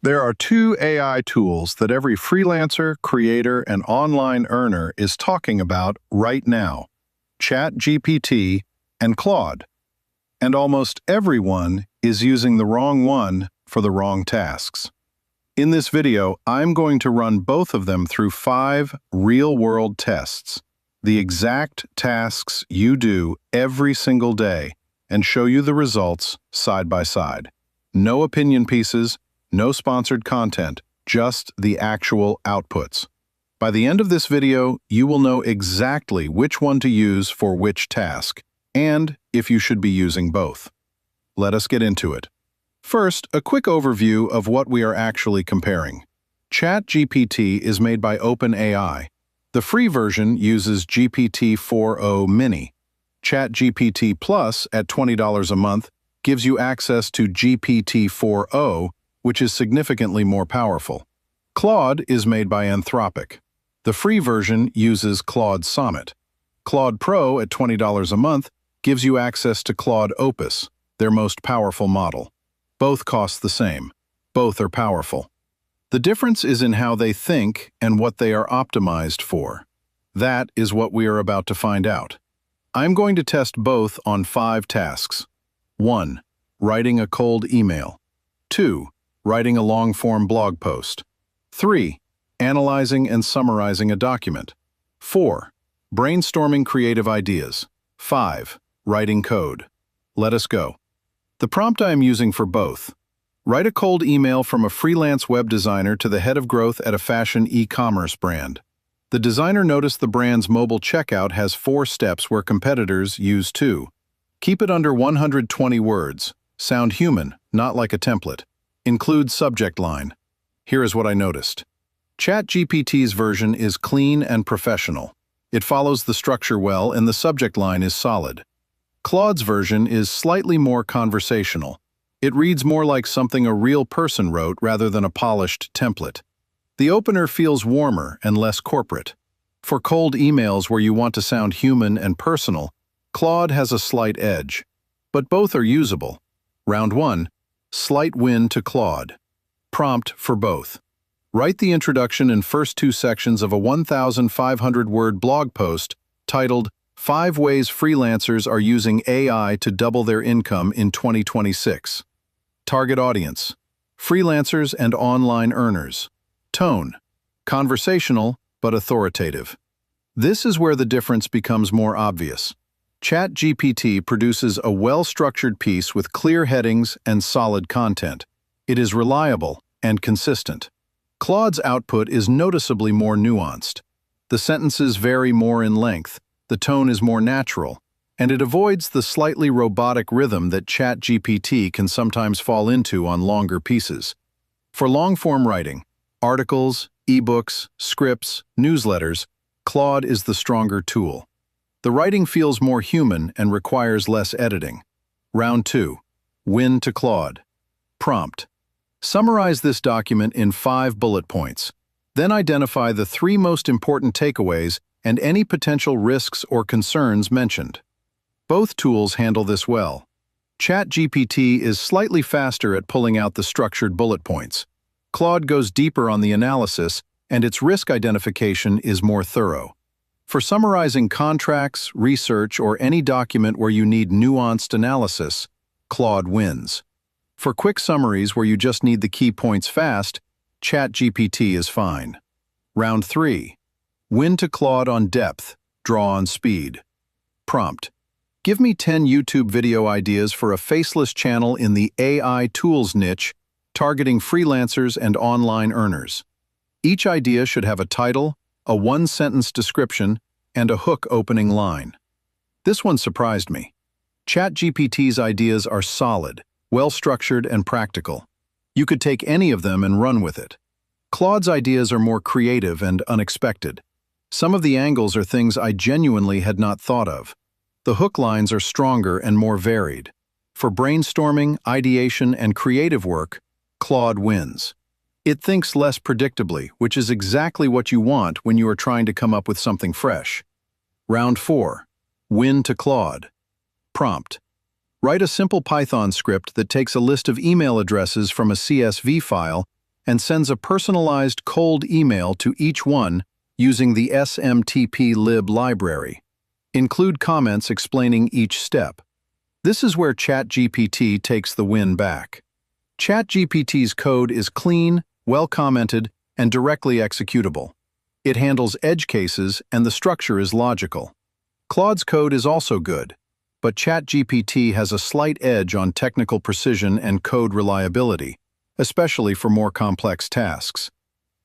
There are two AI tools that every freelancer, creator, and online earner is talking about right now: ChatGPT and Claude. And almost everyone is using the wrong one for the wrong tasks. In this video, I'm going to run both of them through 5 real-world tests, the exact tasks you do every single day, and show you the results side by side. No opinion pieces, no sponsored content, just the actual outputs. By the end of this video, you will know exactly which one to use for which task, and if you should be using both. Let us get into it. First, a quick overview of what we are actually comparing. ChatGPT is made by OpenAI. The free version uses GPT-4o Mini. ChatGPT Plus at $20 a month gives you access to GPT-4o, which is significantly more powerful. Claude is made by Anthropic. The free version uses Claude Sonnet. Claude Pro at $20 a month gives you access to Claude Opus, their most powerful model. Both cost the same. Both are powerful. The difference is in how they think and what they are optimized for. That is what we are about to find out. I'm going to test both on 5 tasks. 1. Writing a cold email. 2. Writing a long-form blog post. 3. Analyzing and summarizing a document. 4. Brainstorming creative ideas. 5. Writing code. Let us go. The prompt I am using for both: write a cold email from a freelance web designer to the head of growth at a fashion e-commerce brand. The designer noticed the brand's mobile checkout has 4 steps where competitors use 2. Keep it under 120 words. Sound human, not like a template. Include subject line. Here is what I noticed. ChatGPT's version is clean and professional. It follows the structure well and the subject line is solid. Claude's version is slightly more conversational. It reads more like something a real person wrote rather than a polished template. The opener feels warmer and less corporate. For cold emails where you want to sound human and personal, Claude has a slight edge. But both are usable. Round 1. Slight win to Claude. Prompt for both. Write the introduction and first 2 sections of a 1,500-word blog post titled 5 Ways Freelancers Are Using AI to Double Their Income in 2026. Target audience: freelancers and online earners. Tone: conversational but authoritative. This is where the difference becomes more obvious. ChatGPT produces a well-structured piece with clear headings and solid content. It is reliable and consistent. Claude's output is noticeably more nuanced. The sentences vary more in length, the tone is more natural, and it avoids the slightly robotic rhythm that ChatGPT can sometimes fall into on longer pieces. For long-form writing, articles, ebooks, scripts, newsletters, Claude is the stronger tool. The writing feels more human and requires less editing. Round 2. Win to Claude. Prompt: summarize this document in 5 bullet points. Then identify the 3 most important takeaways and any potential risks or concerns mentioned. Both tools handle this well. ChatGPT is slightly faster at pulling out the structured bullet points. Claude goes deeper on the analysis, and its risk identification is more thorough. For summarizing contracts, research, or any document where you need nuanced analysis, Claude wins. For quick summaries where you just need the key points fast, ChatGPT is fine. Round 3. Win to Claude on depth, draw on speed. Prompt: give me 10 YouTube video ideas for a faceless channel in the AI tools niche, targeting freelancers and online earners. Each idea should have a title, a 1-sentence description, and a hook opening line. This one surprised me. ChatGPT's ideas are solid, well-structured, and practical. You could take any of them and run with it. Claude's ideas are more creative and unexpected. Some of the angles are things I genuinely had not thought of. The hook lines are stronger and more varied. For brainstorming, ideation, and creative work, Claude wins. It thinks less predictably, which is exactly what you want when you are trying to come up with something fresh. Round 4. Win to Claude. Prompt: write a simple Python script that takes a list of email addresses from a CSV file and sends a personalized cold email to each one using the SMTP-lib library. Include comments explaining each step. This is where ChatGPT takes the win back. ChatGPT's code is clean, well-commented, and directly executable. It handles edge cases and the structure is logical. Claude's code is also good, but ChatGPT has a slight edge on technical precision and code reliability, especially for more complex tasks.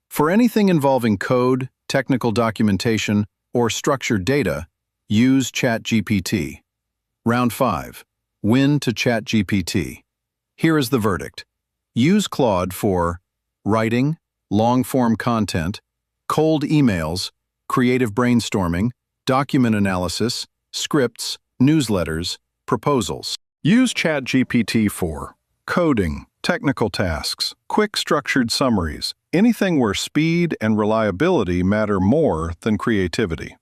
For anything involving code, technical documentation, or structured data, use ChatGPT. Round 5. Win to ChatGPT. Here is the verdict. Use Claude for writing, long-form content, cold emails, creative brainstorming, document analysis, scripts, newsletters, proposals. Use ChatGPT for coding, technical tasks, quick structured summaries, anything where speed and reliability matter more than creativity.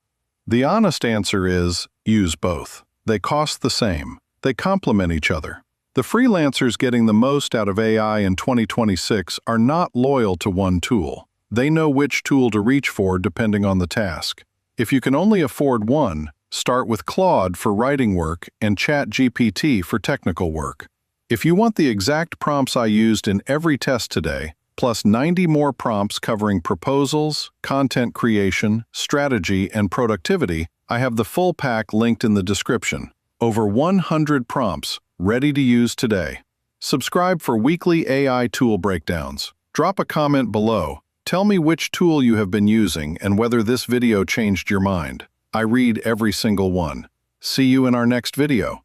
The honest answer is use both. They cost the same. They complement each other. The freelancers getting the most out of AI in 2026 are not loyal to one tool. They know which tool to reach for depending on the task. If you can only afford one, start with Claude for writing work and ChatGPT for technical work. If you want the exact prompts I used in every test today, plus 90 more prompts covering proposals, content creation, strategy, and productivity, I have the full pack linked in the description. Over 100 prompts, ready to use today. Subscribe for weekly AI tool breakdowns. Drop a comment below. Tell me which tool you have been using and whether this video changed your mind. I read every single one. See you in our next video.